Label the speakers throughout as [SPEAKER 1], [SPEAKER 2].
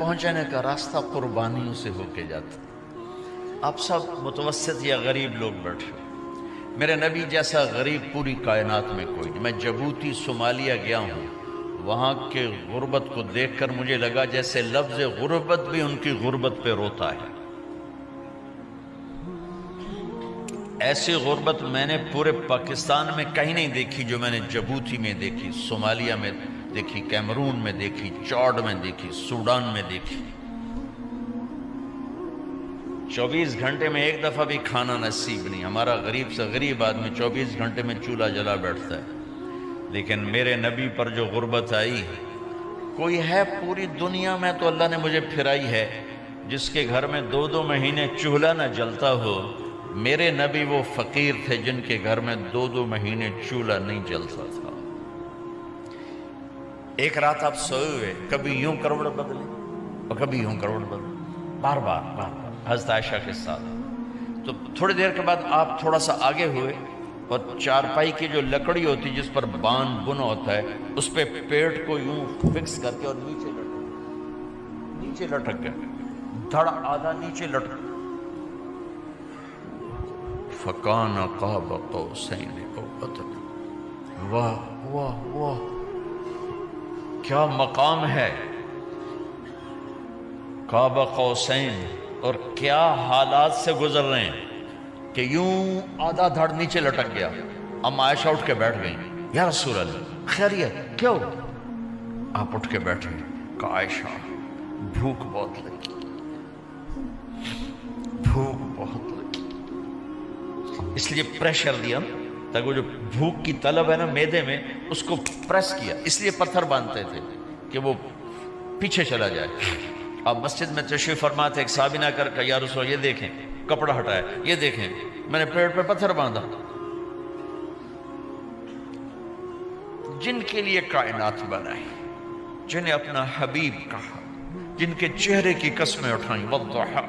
[SPEAKER 1] پہنچنے کا راستہ قربانیوں سے ہو کے جاتا. آپ سب متوسط یا غریب لوگ بیٹھے، میرے نبی جیسا غریب پوری کائنات میں کوئی نہیں. میں جبوتی صومالیہ گیا ہوں، وہاں کے غربت کو دیکھ کر مجھے لگا جیسے لفظ غربت بھی ان کی غربت پہ روتا ہے. ایسی غربت میں نے پورے پاکستان میں کہیں نہیں دیکھی جو میں نے جبوتی میں دیکھی، صومالیہ میں دیکھی، کیمرون میں دیکھی، چاڈ میں دیکھی، سوڈان میں دیکھی. 24 گھنٹے میں ایک دفعہ بھی کھانا نصیب نہیں. ہمارا غریب سے غریب آدمی 24 گھنٹے میں چولہا جلا بیٹھتا ہے. لیکن میرے نبی پر جو غربت آئی، کوئی ہے پوری دنیا میں تو اللہ نے مجھے پھرائی ہے جس کے گھر میں 2 مہینے چولہا نہ جلتا ہو. میرے نبی وہ فقیر تھے جن کے گھر میں 2 مہینے چولہا نہیں جلتا تھا. ایک رات آپ سوئے ہوئے، کبھی یوں کروڑ بدلے اور کبھی یوں کروڑ بدلے، بار بار حضرت عائشہ کے ساتھ. تو تھوڑی دیر کے بعد آپ تھوڑا سا آگے ہوئے اور چارپائی کی جو لکڑی ہوتی جس پر بان بنا ہوتا ہے اس پہ پیٹ کو یوں فکس کر کے اور نیچے لٹک گئے، دھڑ آدھا نیچے لٹک. فَكَانَ قَابَ قَوْسَيْنِ أَوْ أَدْنَىٰ. واہ واہ واہ، کیا مقام ہے قاب قوسین، اور کیا حالات سے گزر رہے ہیں کہ یوں آدھا دھڑ نیچے لٹک گیا. ام عائشہ اٹھ کے بیٹھ گئیں، یا رسول اللہ خیریت کیوں؟ آپ اٹھ کے بیٹھے، کہ عائشہ بھوک بہت لگی، بھوک بہت لگی. اس لیے پریشر دیا تاکہ وہ جو بھوک کی طلب ہے نا میدے میں اس کو پریس کیا. اس لیے پتھر باندھتے تھے کہ وہ پیچھے چلا جائے. آپ مسجد میں تشریف فرما تھے، ایک صحابی نے کر یا رسول یہ دیکھیں کپڑا ہٹایا، یہ دیکھیں میں نے پیٹ پہ پتھر باندھا. جن کے لیے کائنات بنائی، جنہیں اپنا حبیب کہا، جن کے چہرے کی قسمیں اٹھائیں، والضحیٰ،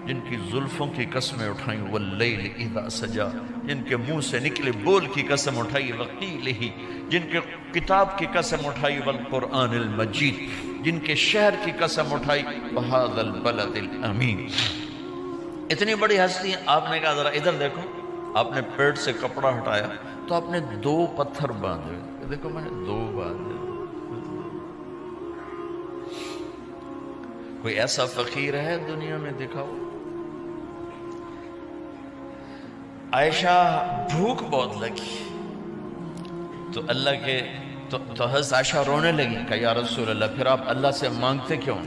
[SPEAKER 1] جن کی زلفوں کی قسمیں اٹھائیں، واللیل اذا سجا، جن کے منہ سے نکلے بول کی قسم اٹھائی، وقیلہ، جن کے کتاب کی قسم اٹھائی، والقرآن المجید، جن کے شہر کی قسم اٹھائی، وہذا البلد الامین. اتنی بڑی ہستی ہیں. آپ نے کہا ذرا ادھر دیکھو. آپ نے پیٹ سے کپڑا ہٹایا تو آپ نے 2 پتھر باندھے. دیکھو میں نے 2 باندھے. کوئی ایسا فقیر ہے دنیا میں؟ دکھاؤ. عائشہ بھوک بہت لگی تو اللہ کے تو حضرت عائشہ رونے لگی کہ یا رسول اللہ پھر آپ اللہ سے مانگتے کیوں؟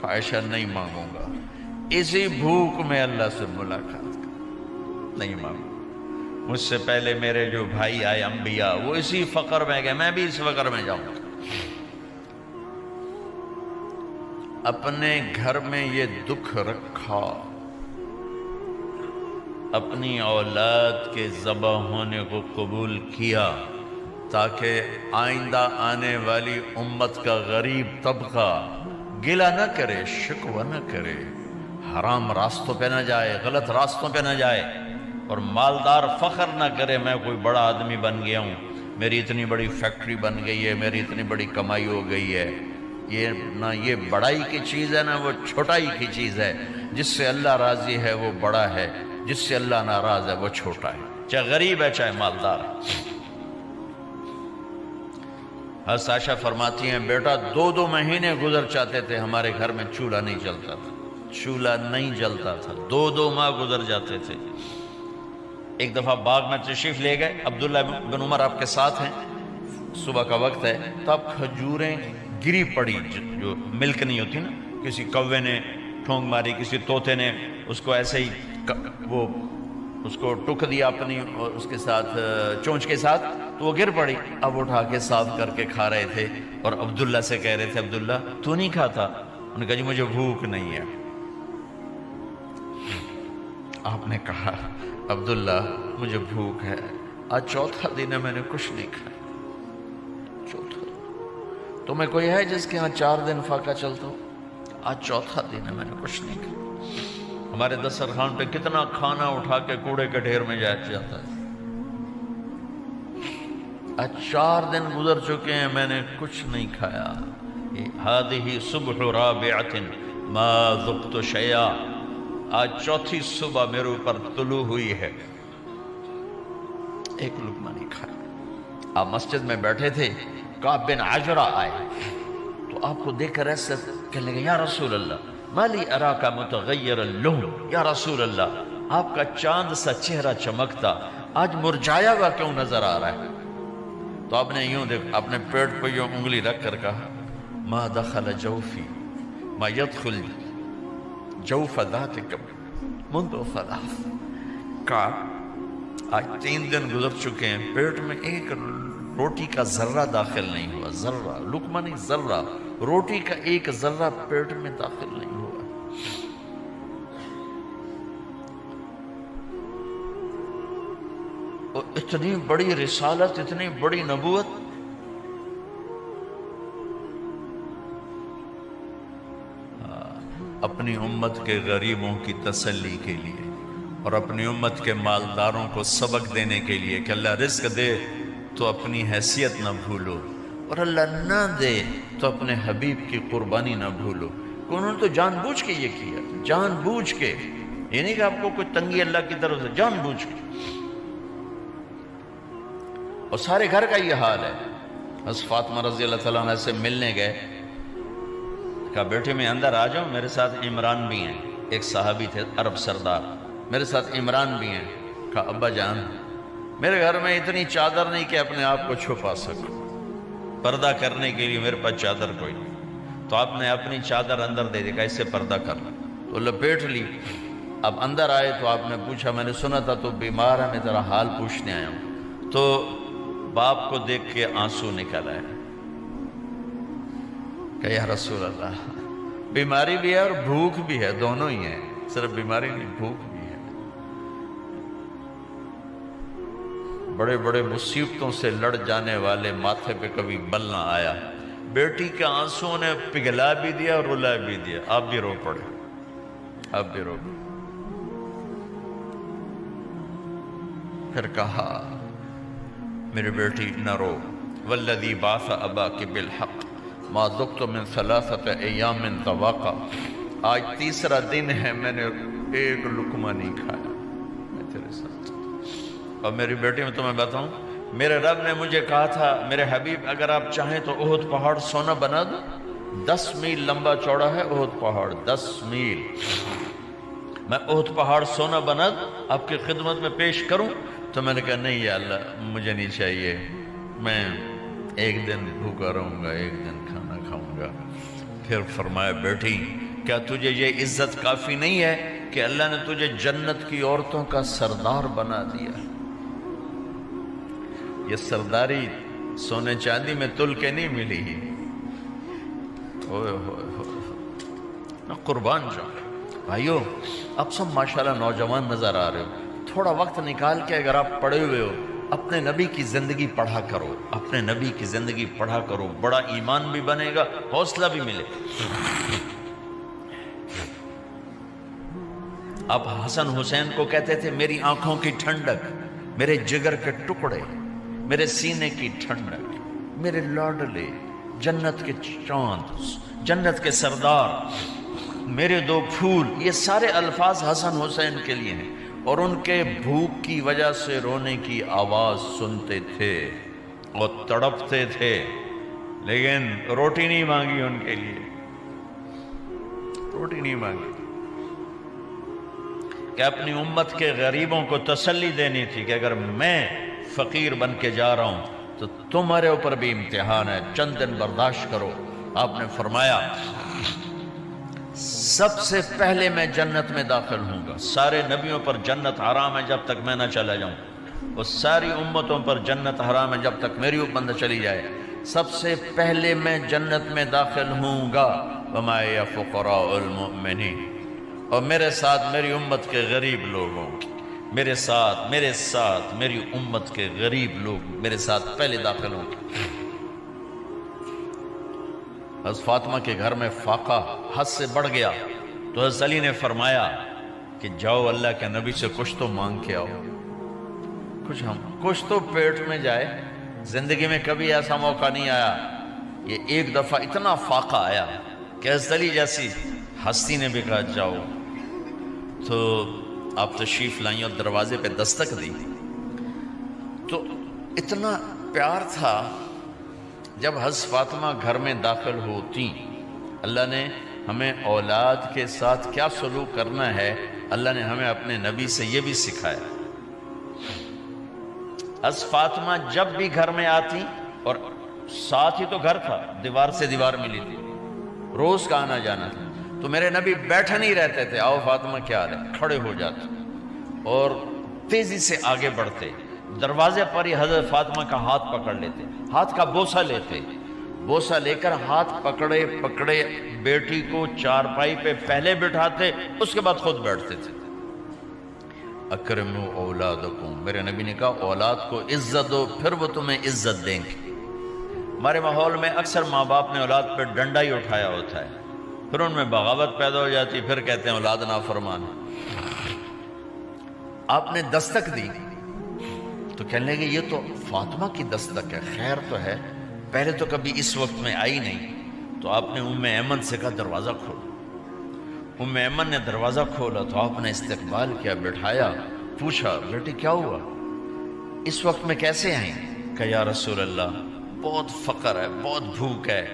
[SPEAKER 1] کہ عائشہ نہیں مانگوں گا، اسی بھوک میں اللہ سے ملاقات کر، نہیں مانگوں. مجھ سے پہلے میرے جو بھائی آئے انبیاء وہ اسی فقر میں گئے، میں بھی اس فقر میں جاؤں گا. اپنے گھر میں یہ دکھ رکھا، اپنی اولاد کے ذبح ہونے کو قبول کیا تاکہ آئندہ آنے والی امت کا غریب طبقہ گلہ نہ کرے، شکوہ نہ کرے، حرام راستوں پہ نہ جائے، غلط راستوں پہ نہ جائے، اور مالدار فخر نہ کرے میں کوئی بڑا آدمی بن گیا ہوں، میری اتنی بڑی فیکٹری بن گئی ہے، میری اتنی بڑی کمائی ہو گئی ہے. یہ نہ یہ بڑائی کی چیز ہے نہ وہ چھوٹائی کی چیز ہے. جس سے اللہ راضی ہے وہ بڑا ہے، جس سے اللہ ناراض ہے وہ چھوٹا ہے، چاہے غریب ہے چاہے مالدار ہے. حضرت عائشہ فرماتی ہیں بیٹا 2 مہینے گزر جاتے تھے ہمارے گھر میں چولہا نہیں جلتا تھا، چولہا نہیں جلتا تھا، 2 ماہ گزر جاتے تھے. ایک دفعہ باغ میں تشریف لے گئے، عبداللہ بن عمر آپ کے ساتھ ہیں، صبح کا وقت ہے تو اب کھجوریں گری پڑی جو ملک نہیں ہوتی نا، کسی کوے نے ٹھونگ ماری، کسی طوطے نے اس کو ایسے ہی وہ اس کو ٹک دیا اپنی اس کے ساتھ چونچ کے ساتھ تو وہ گر پڑی. اب اٹھا کے صاف کر کے کھا رہے تھے اور عبداللہ سے کہہ رہے تھے عبداللہ تو نہیں کھاتا؟ انہوں نے کہا جی مجھے بھوک نہیں ہے. آپ نے کہا عبداللہ مجھے بھوک ہے، آج 4تھا دن ہے میں نے کچھ نہیں کھایا. 4تھا دن تمہیں کوئی ہے جس کے ہاں 4 دن فاقہ چلتا ہو؟ آج 4تھا دن ہے میں نے کچھ نہیں کھایا. ہمارے دسترخوان پہ کتنا کھانا اٹھا کے کوڑے کے ڈھیر میں جاتا ہے. آج 4 دن گزر چکے ہیں میں نے کچھ نہیں کھایا. هذه صبح رابعة ما ذقت شيئا، آج چوتھی صبح میرے اوپر طلوع ہوئی ہے، ایک لقمہ نہیں کھایا۔ آپ مسجد میں بیٹھے تھے، کعب بن عجرہ آئے تو آپ کو دیکھ کر ایسے کہنے لگے، یا رسول اللہ مالی اراک متغیر اللون، یا رسول اللہ آپ کا چاند سا چہرہ چمکتا آج مرجھایا ہوا کیوں نظر آ رہا ہے؟ تو آپ نے یوں دیکھ اپنے پیٹ پہ یوں انگلی رکھ کر کہا، ما دخل جوفی ما يدخل جوف ذاتک منذ ثلاث۔ کعب آج 3 دن گزر چکے ہیں، پیٹ میں ایک روٹی کا ذرہ داخل نہیں ہوا، ذرہ، لقمہ نہیں، ذرہ، روٹی کا ایک ذرہ پیٹ میں داخل نہیں ہوا۔ اور اتنی بڑی رسالت، اتنی بڑی نبوت، اپنی امت کے غریبوں کی تسلی کے لیے اور اپنی امت کے مالداروں کو سبق دینے کے لیے کہ اللہ رزق دے تو اپنی حیثیت نہ بھولو، اور اللہ نہ دے تو اپنے حبیب کی قربانی نہ بھولو۔ انہوں نے تو جان بوجھ کے یہ کیا، جان بوجھ کے، یہ نہیں کہ آپ کو کوئی تنگی اللہ کی طرف سے، جان بوجھ کے۔ اور سارے گھر کا یہ حال ہے۔ حضرت فاطمہ رضی اللہ تعالیٰ عنہ سے ملنے گئے، کہا بیٹے میں اندر آ جاؤں، میرے ساتھ عمران بھی ہیں، ایک صحابی تھے عرب سردار، میرے ساتھ عمران بھی ہیں۔ کہا ابا جان میرے گھر میں اتنی چادر نہیں کہ اپنے آپ کو چھپا سکوں، پردہ کرنے کے لیے میرے پاس چادر کوئی نہیں، تو آپ نے اپنی چادر اندر دے دی، کیسے پردہ کرنا، تو لپیٹ لی۔ اب اندر آئے تو آپ نے پوچھا، میں نے سنا تھا تو بیمار ہے، میں تیرا حال پوچھنے آیا ہوں۔ تو باپ کو دیکھ کے آنسو نکل آئے کہ یا رسول اللہ بیماری بھی ہے اور بھوک بھی ہے، دونوں ہی ہیں، صرف بیماری نہیں، بھوک بھی ہے۔ بڑے بڑے مصیبتوں سے لڑ جانے والے ماتھے پہ کبھی بل نہ آیا۔ بیٹی کے آنسوں نے پگھلا بھی دیا اور رلا بھی دیا، آپ بھی رو پڑے، آپ بھی رو پڑے۔ پھر کہا میری بیٹی نہ رو، والذی بعث اباک بالحق ما ذقت من 3 ایام طواقا، آج 3 دن ہے میں نے ایک لقمہ نہیں کھایا، میں تیرے ساتھ۔ اور میری بیٹی میں تمہیں بتاؤں، میرے رب نے مجھے کہا تھا میرے حبیب اگر آپ چاہیں تو احد پہاڑ سونا بنا دو، 10 میل لمبا چوڑا ہے احد پہاڑ، 10 میل، میں احد پہاڑ سونا بنا دوں آپ کی خدمت میں پیش کروں؟ تو میں نے کہا نہیں یا اللہ مجھے نہیں چاہیے، میں ایک دن بھوکا رہوں گا، ایک دن کھانا کھاؤں گا۔ پھر فرمایا بیٹی کیا تجھے یہ عزت کافی نہیں ہے کہ اللہ نے تجھے جنت کی عورتوں کا سردار بنا دیا؟ یہ سرداری سونے چاندی میں تل کے نہیں ملی، اوئے ہوئے ہوئے، قربان جاؤں۔ بھائیو اب سب ماشاءاللہ نوجوان نظر آ رہے ہو، تھوڑا وقت نکال کے اگر آپ پڑھے ہوئے ہو اپنے نبی کی زندگی پڑھا کرو، اپنے نبی کی زندگی پڑھا کرو، بڑا ایمان بھی بنے گا، حوصلہ بھی ملے۔ آپ حسن حسین کو کہتے تھے میری آنکھوں کی ٹھنڈک، میرے جگر کے ٹکڑے، میرے سینے کی ٹھنڈک، میرے لاڈلے، جنت کے چاند، جنت کے سردار، میرے 2 پھول، یہ سارے الفاظ حسن حسین کے لیے ہیں۔ اور ان کے بھوک کی وجہ سے رونے کی آواز سنتے تھے اور تڑپتے تھے، لیکن روٹی نہیں مانگی ان کے لیے، روٹی نہیں مانگی، کہ اپنی امت کے غریبوں کو تسلی دینی تھی کہ اگر میں فقیر بن کے جا رہا ہوں تو تمہارے اوپر بھی امتحان ہے، چند دن برداشت کرو۔ آپ نے فرمایا سب سے پہلے میں جنت میں داخل ہوں گا، سارے نبیوں پر جنت حرام ہے جب تک میں نہ چلا جاؤں، اور ساری امتوں پر جنت حرام ہے جب تک میری امت نہ چلی جائے، سب سے پہلے میں جنت میں داخل ہوں گا۔ وَمَا يَا فُقَرَاءُ الْمُؤْمِنِينَ، اور میرے ساتھ میری امت کے غریب لوگوں، میرے ساتھ میری امت کے غریب لوگ میرے ساتھ پہلے داخل ہوں گے۔ حضرت فاطمہ کے گھر میں فاقہ حد سے بڑھ گیا تو حضرت علی نے فرمایا کہ جاؤ اللہ کے نبی سے کچھ تو مانگ کے آؤ، کچھ تو پیٹ میں جائے۔ زندگی میں کبھی ایسا موقع نہیں آیا یہ ایک دفعہ اتنا فاقہ آیا کہ حضرت علی جیسی ہستی نے بھی کہا جاؤ، تو آپ تشریف لائیں اور دروازے پہ دستک دی تو اتنا پیار تھا۔ جب حضرت فاطمہ گھر میں داخل ہوتی، اللہ نے ہمیں اولاد کے ساتھ کیا سلوک کرنا ہے، اللہ نے ہمیں اپنے نبی سے یہ بھی سکھایا۔ حضرت فاطمہ جب بھی گھر میں آتی، اور ساتھ ہی تو گھر تھا، دیوار سے دیوار ملی تھی، روز کا آنا جانا تھا، تو میرے نبی بیٹھے نہیں رہتے تھے، آؤ فاطمہ کیا حال ہے، کھڑے ہو جاتے اور تیزی سے آگے بڑھتے، دروازے پر ہی حضرت فاطمہ کا ہاتھ پکڑ لیتے، ہاتھ کا بوسہ لیتے، بوسہ لے کر ہاتھ پکڑے پکڑے بیٹی کو چارپائی پہ پہلے بٹھاتے، اس کے بعد خود بیٹھتے تھے۔ اکرموا اولادکم، میرے نبی نے کہا اولاد کو عزت دو، پھر وہ تمہیں عزت دیں گے۔ ہمارے ماحول میں اکثر ماں باپ نے اولاد پہ ڈنڈا ہی اٹھایا ہوتا ہے، پھر ان میں بغاوت پیدا ہو جاتی، پھر کہتے ہیں اولاد نافرمان ہے۔ آپ نے دستک دی تو کہنے لگے یہ تو فاطمہ کی دستک ہے، خیر تو ہے، پہلے تو کبھی اس وقت میں آئی نہیں۔ تو آپ نے ام ایمن سے کہا دروازہ کھولو۔ ام ایمن نے دروازہ کھولا تو آپ نے استقبال کیا، بٹھایا، پوچھا بیٹی کیا ہوا، اس وقت میں کیسے آئیں؟ کہ یا رسول اللہ بہت فقر ہے، بہت بھوک ہے،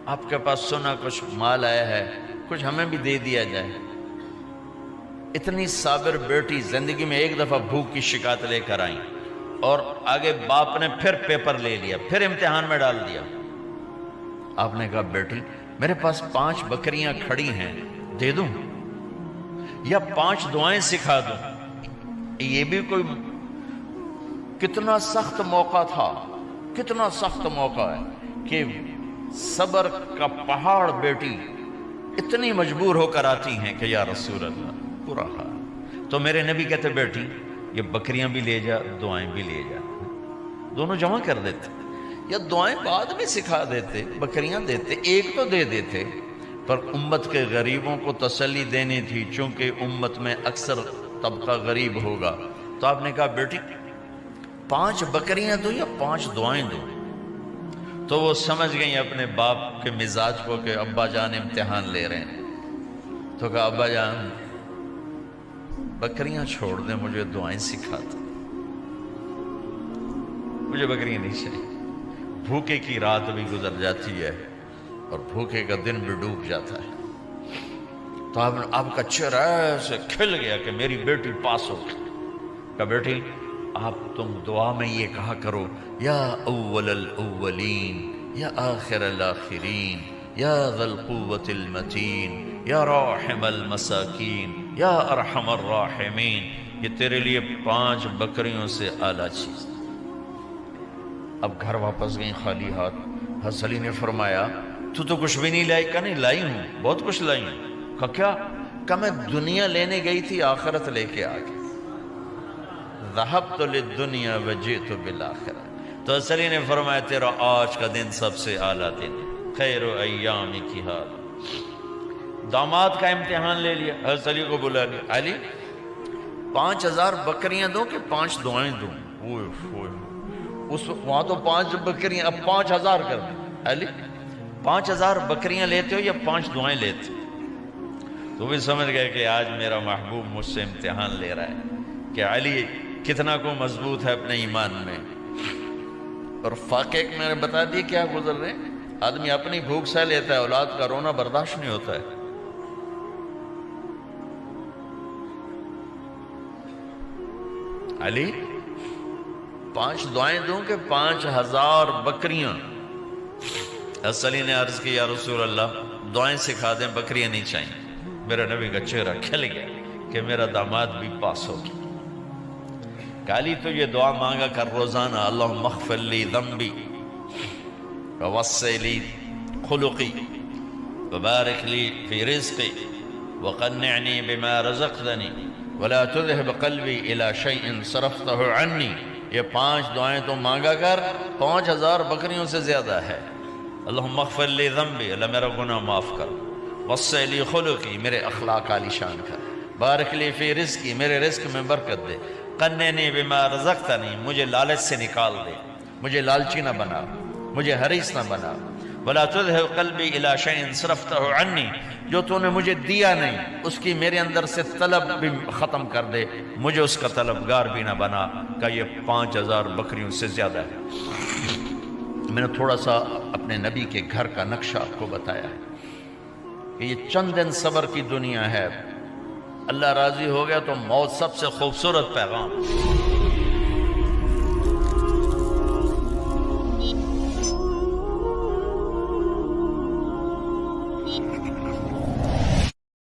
[SPEAKER 1] آپ کے پاس سنا کچھ مال آیا ہے، کچھ ہمیں بھی دے دیا جائے۔ اتنی صابر بیٹی زندگی میں ایک دفعہ بھوک کی شکایت لے کر آئیں، اور آگے باپ نے پھر پیپر لے لیا، پھر امتحان میں ڈال دیا۔ آپ نے کہا بیٹی میرے پاس 5 بکریاں کھڑی ہیں، دے دوں یا 5 دعائیں سکھا دوں؟ یہ بھی کوئی کتنا سخت موقع تھا، کتنا سخت موقع ہے کہ صبر کا پہاڑ بیٹی اتنی مجبور ہو کر آتی ہیں کہ یا رسول اللہ برا حال۔ تو میرے نبی کہتے بیٹی یہ بکریاں بھی لے جا، دعائیں بھی لے جا، دونوں جمع کر دیتے، یا دعائیں بعد میں سکھا دیتے، بکریاں دیتے، ایک تو دے دیتے، پر امت کے غریبوں کو تسلی دینی تھی، چونکہ امت میں اکثر طبقہ غریب ہوگا۔ تو آپ نے کہا بیٹی 5 بکریاں دو یا 5 دعائیں دو؟ تو وہ سمجھ گئیں اپنے باپ کے مزاج کو کہ ابا جان امتحان لے رہے ہیں، تو کہا ابا جان بکریاں چھوڑ دیں، مجھے دعائیں سکھا دیں، مجھے بکریاں نہیں چاہیے۔ بھوکے کی رات بھی گزر جاتی ہے اور بھوکے کا دن بھی ڈوب جاتا ہے۔ تو آپ کا چہرہ ایسے کھل گیا کہ میری بیٹی پاس ہو گئی۔ کہا بیٹی آپ تم دعا میں یہ کہا کرو، یا اول الاولین یا آخر الاخرین یا ذا القوة المتین یا راحم المساکین یا ارحم الراحمین، یہ تیرے لیے 5 بکریوں سے اعلیٰ چیز۔ اب گھر واپس گئیں خالی ہاتھ۔ حضرت علی نے فرمایا تو کچھ بھی نہیں لائی؟ کہا نہیں لائی ہوں، بہت کچھ لائی ہوں۔ کہا کیا؟ کہا میں دنیا لینے گئی تھی، آخرت لے کے آ گئی۔ ذہبت للدنیا وجئت بالآخرہ۔ تو حضرت علی نے فرمایا تیرا آج کا دن سب سے اعلیٰ دن ہے، خیر ایام کی حال۔ داماد کا امتحان لے لیا، حضرت علی کو بلا لیا، علی 5000 بکریاں دوں کہ 5 دعائیں دوں؟ اس وہاں تو 5 بکریاں، اب 5000 کر دیں۔ علی 5000 بکریاں لیتے ہو یا 5 دعائیں لیتے؟ تو بھی سمجھ گئے کہ آج میرا محبوب مجھ سے امتحان لے رہا ہے کہ علی کتنا کو مضبوط ہے اپنے ایمان میں۔ اور فاقے میں نے بتا دی کیا گزر رہے ہیں۔ آدمی اپنی بھوک سہ لیتا ہے، اولاد کا رونا برداشت نہیں ہوتا ہے۔ علی 5 دعائیں دوں کہ 5000 بکریاں؟ حضرت علی نے عرض کی یا رسول اللہ دعائیں سکھا دیں، بکریاں نہیں چاہیے۔ میرا نبی کا چہرہ کھل گیا کہ میرا داماد بھی پاس ہو گیا۔ علی تو یہ دعا مانگا کر روزانہ، اللہم اغفر لی ذنبی ووسع لی خلقی وبارک لی فی رزقی وقنعنی بما رزقتنی ولا تذهب قلبی الی شیء صرفتہ عنی۔ یہ 5 دعائیں تو مانگا کر، 5000 بکریوں سے زیادہ ہے۔ اللہم اغفر لی ذنبی، اللہ میرا گناہ معاف کر، وسع لی خلقی، میرے اخلاق عالی شان کر، بارک لی فی رزقی، میرے رزق میں برکت دے، قنعنی بما رزقتنی، مجھے لالچ سے نکال دے، مجھے لالچی نہ بنا، مجھے حریص نہ بنا، ولا تذهب قلبی الی شیء صرفتہ عنی، جو تو نے مجھے دیا نہیں اس کی میرے اندر سے طلب بھی ختم کر دے، مجھے اس کا طلبگار بھی نہ بنا، کہ یہ 5000 بکریوں سے زیادہ ہے۔ میں نے تھوڑا سا اپنے نبی کے گھر کا نقشہ آپ کو بتایا ہے کہ یہ چند دن صبر کی دنیا ہے، اللہ راضی ہو گیا تو موت سب سے خوبصورت پیغام۔